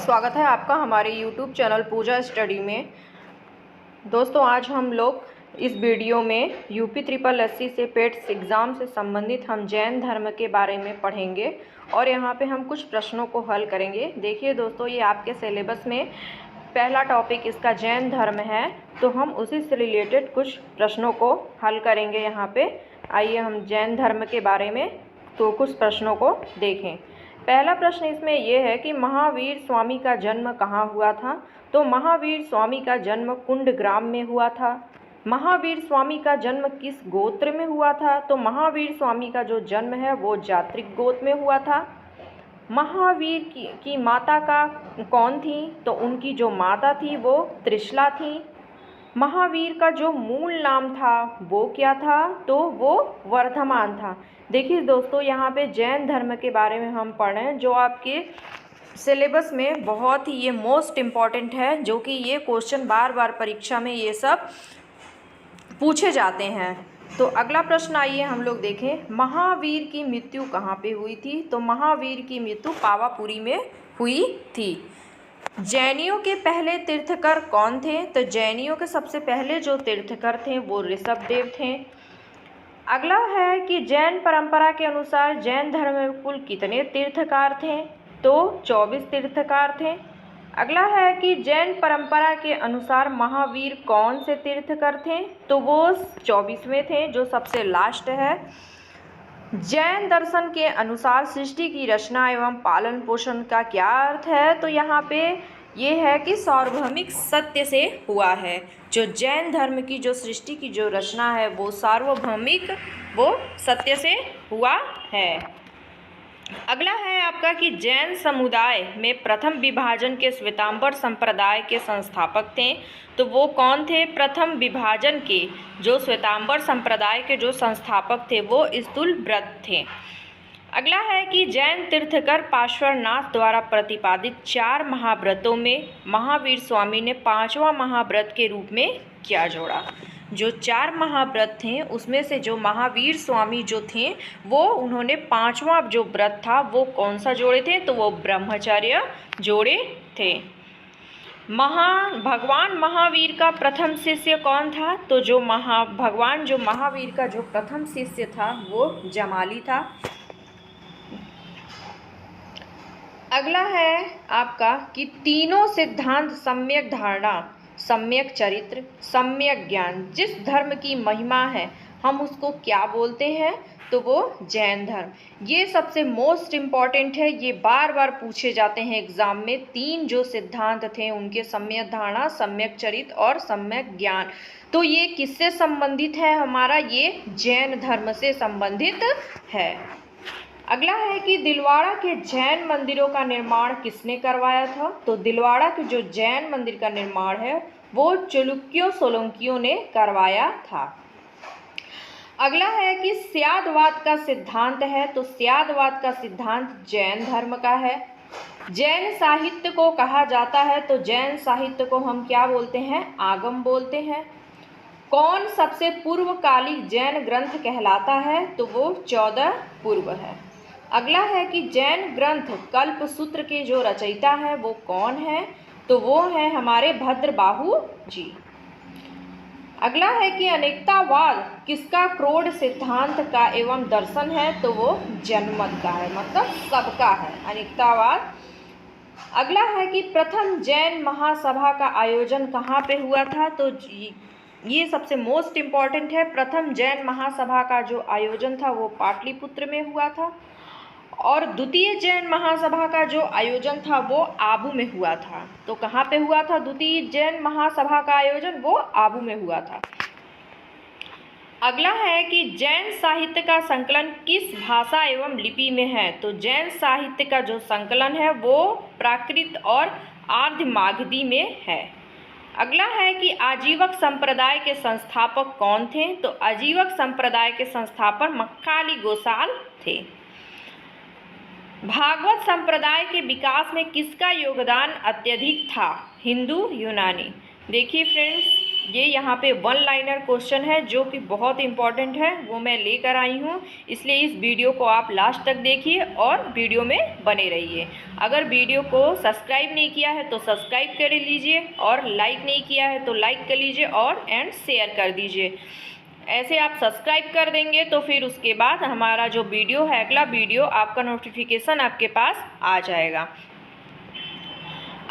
स्वागत है आपका हमारे YouTube चैनल पूजा स्टडी में। दोस्तों, आज हम लोग इस वीडियो में यूपी ट्रिपल एससी से पेट्स एग्ज़ाम से संबंधित हम जैन धर्म के बारे में पढ़ेंगे और यहाँ पे हम कुछ प्रश्नों को हल करेंगे। देखिए दोस्तों, ये आपके सिलेबस में पहला टॉपिक इसका जैन धर्म है, तो हम उसी से रिलेटेड कुछ प्रश्नों को हल करेंगे। यहाँ पे आइए हम जैन धर्म के बारे में तो कुछ प्रश्नों को देखें। पहला प्रश्न इसमें यह है कि महावीर स्वामी का जन्म कहाँ हुआ था। तो महावीर स्वामी का जन्म कुंडग्राम में हुआ था। महावीर स्वामी का जन्म किस गोत्र में हुआ था। तो महावीर स्वामी का जो जन्म है वो जात्रिक गोत्र में हुआ था। महावीर की माता का कौन थी। तो उनकी जो माता थी वो त्रिशला थी। महावीर का जो मूल नाम था वो क्या था। तो वो वर्धमान था। देखिए दोस्तों, यहाँ पे जैन धर्म के बारे में हम पढ़ रहे हैं जो आपके सिलेबस में बहुत ही ये मोस्ट इम्पॉर्टेंट है, जो कि ये क्वेश्चन बार बार परीक्षा में ये सब पूछे जाते हैं। तो अगला प्रश्न आइए हम लोग देखें, महावीर की मृत्यु कहाँ पे हुई थी। तो महावीर की मृत्यु पावापुरी में हुई थी। जैनियों के पहले तीर्थकर कौन थे। तो जैनियों के सबसे पहले जो तीर्थकर थे वो ऋषभदेव थे। अगला है कि जैन परंपरा के अनुसार जैन धर्म में कुल कितने तीर्थकार थे। तो 24 तीर्थकार थे। अगला है कि जैन परंपरा के अनुसार महावीर कौन से तीर्थकर थे। तो वो 24वें थे, जो सबसे लास्ट है। जैन दर्शन के अनुसार सृष्टि की रचना एवं पालन पोषण का क्या अर्थ है। तो यहाँ पे ये है कि सार्वभौमिक सत्य से हुआ है। जो जैन धर्म की जो सृष्टि की जो रचना है वो सार्वभौमिक वो सत्य से हुआ है। अगला है आपका कि जैन समुदाय में प्रथम विभाजन के श्वेतांबर संप्रदाय के संस्थापक थे। तो वो कौन थे। प्रथम विभाजन के जो श्वेतांबर संप्रदाय के जो संस्थापक थे वो स्थूलव्रत थे। अगला है कि जैन तीर्थकर पार्श्वनाथ द्वारा प्रतिपादित 4 महाव्रतों में महावीर स्वामी ने 5वां महाव्रत के रूप में क्या जोड़ा। जो 4 महाव्रत थे उसमें से जो महावीर स्वामी जो थे वो उन्होंने 5वां जो व्रत था वो कौन सा जोड़े थे। तो वो ब्रह्मचर्य जोड़े थे। भगवान महावीर का प्रथम शिष्य कौन था। तो जो भगवान जो महावीर का जो प्रथम शिष्य था वो जमाली था। अगला है आपका कि तीनों सिद्धांत सम्यक धारणा, सम्यक चरित्र, सम्यक ज्ञान जिस धर्म की महिमा है हम उसको क्या बोलते हैं। तो वो जैन धर्म। ये सबसे मोस्ट इम्पॉर्टेंट है, ये बार बार पूछे जाते हैं एग्जाम में। 3 जो सिद्धांत थे उनके सम्यक धारणा, सम्यक चरित्र और सम्यक ज्ञान। तो ये किससे संबंधित है हमारा, ये जैन धर्म से संबंधित है। अगला है कि दिलवाड़ा के जैन मंदिरों का निर्माण किसने करवाया था। तो दिलवाड़ा के जो जैन मंदिर का निर्माण है वो चालुक्यों सोलंकियों ने करवाया था। अगला है कि स्यादवाद का सिद्धांत है। तो स्यादवाद का सिद्धांत जैन धर्म का है। जैन साहित्य को कहा जाता है। तो जैन साहित्य को हम क्या बोलते हैं, आगम बोलते हैं। कौन सबसे पूर्वकालिक जैन ग्रंथ कहलाता है। तो वो 14 पूर्व है। अगला है कि जैन ग्रंथ कल्पसूत्र के जो रचयिता है वो कौन है। तो वो है हमारे भद्रबाहु जी। अगला है कि अनेकतावाद किसका क्रोध सिद्धांत का एवं दर्शन है। तो वो जनमत का है, मतलब सबका है अनेकतावाद। अगला है कि प्रथम जैन महासभा का आयोजन कहाँ पे हुआ था। तो ये सबसे मोस्ट इम्पॉर्टेंट है। प्रथम जैन महासभा का जो आयोजन था वो पाटलिपुत्र में हुआ था और द्वितीय जैन महासभा का जो आयोजन था वो आबू में हुआ था। तो कहाँ पे हुआ था द्वितीय जैन महासभा का आयोजन, वो आबू में हुआ था। अगला है कि जैन साहित्य का संकलन किस भाषा एवं लिपि में है। तो जैन साहित्य का जो संकलन है वो प्राकृत और आर्य मागधी में है। अगला है कि आजीवक संप्रदाय के संस्थापक कौन थे। तो आजीवक संप्रदाय के संस्थापक मक्काली गोसाल थे। भागवत संप्रदाय के विकास में किसका योगदान अत्यधिक था। हिंदू यूनानी। देखिए फ्रेंड्स, ये यहाँ पे वन लाइनर क्वेश्चन है जो कि बहुत इम्पॉर्टेंट है, वो मैं लेकर आई हूँ। इसलिए इस वीडियो को आप लास्ट तक देखिए और वीडियो में बने रहिए। अगर वीडियो को सब्सक्राइब नहीं किया है तो सब्सक्राइब कर लीजिए, और लाइक नहीं किया है तो लाइक कर लीजिए और शेयर कर दीजिए। ऐसे आप सब्सक्राइब कर देंगे तो फिर उसके बाद हमारा जो वीडियो है, अगला वीडियो आपका नोटिफिकेशन आपके पास आ जाएगा।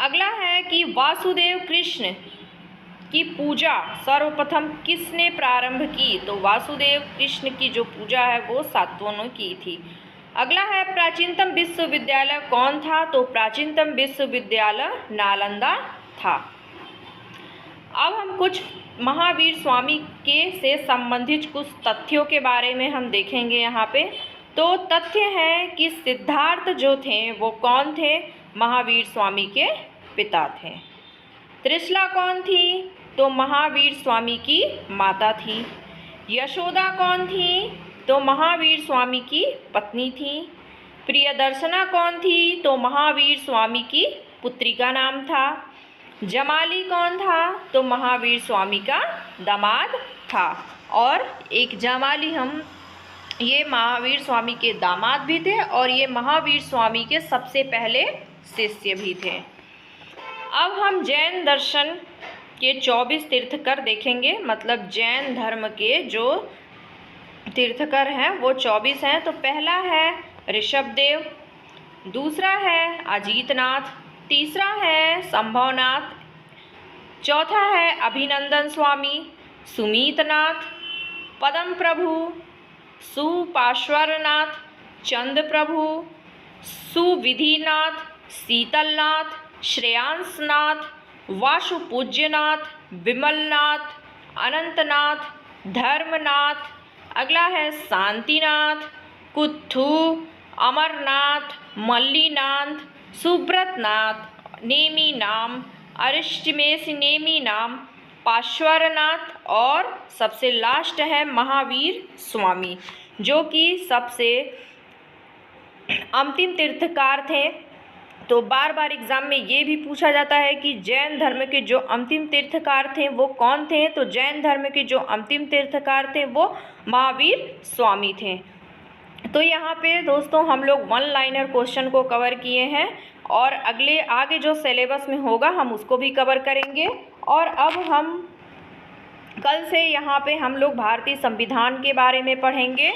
अगला है कि वासुदेव कृष्ण की पूजा सर्वप्रथम किसने प्रारंभ की? तो वासुदेव कृष्ण की जो पूजा है वो सातवों ने की थी। अगला है प्राचीनतम विश्वविद्यालय कौन था? तो प्राचीनतम विश्वविद्यालय नालंदा था। अब हम कुछ महावीर स्वामी के से संबंधित कुछ तथ्यों के बारे में हम देखेंगे यहाँ पे। तो तथ्य है कि सिद्धार्थ जो थे वो कौन थे? महावीर स्वामी के पिता थे। त्रिशला कौन थी? तो महावीर स्वामी की माता थी। यशोदा कौन थी? तो महावीर स्वामी की पत्नी थी। प्रियदर्शना कौन थी? तो महावीर स्वामी की पुत्री का नाम था। जमाली कौन था? तो महावीर स्वामी का दामाद था। और एक जमाली ये महावीर स्वामी के दामाद भी थे और ये महावीर स्वामी के सबसे पहले शिष्य भी थे। अब हम जैन दर्शन के 24 तीर्थकर देखेंगे, मतलब जैन धर्म के जो तीर्थकर हैं वो 24 हैं। तो पहला है ऋषभदेव, दूसरा है अजीतनाथ, तीसरा है संभवनाथ, चौथा है अभिनंदन स्वामी, सुमीतनाथ, पदम प्रभु, सुपार्श्वनाथ, चंद प्रभु, सुविधिनाथ, शीतलनाथ, श्रेयांसनाथ, वासुपूज्यनाथ, विमलनाथ, अनंतनाथ, धर्मनाथ। अगला है शांतिनाथ, कुत्थु, अमरनाथ, मल्लीनाथ, सुब्रतनाथ, नेमी नाम, अरिष्टमेश नेमी नाम, पार्श्वनाथ, और सबसे लास्ट है महावीर स्वामी जो कि सबसे अंतिम तीर्थकार थे। तो बार बार एग्जाम में ये भी पूछा जाता है कि जैन धर्म के जो अंतिम तीर्थकार थे वो कौन थे? तो जैन धर्म के जो अंतिम तीर्थकार थे वो महावीर स्वामी थे। तो यहाँ पे दोस्तों हम लोग वन लाइनर क्वेश्चन को कवर किए हैं और आगे जो सिलेबस में होगा हम उसको भी कवर करेंगे। और अब हम कल से यहाँ पे हम लोग भारतीय संविधान के बारे में पढ़ेंगे।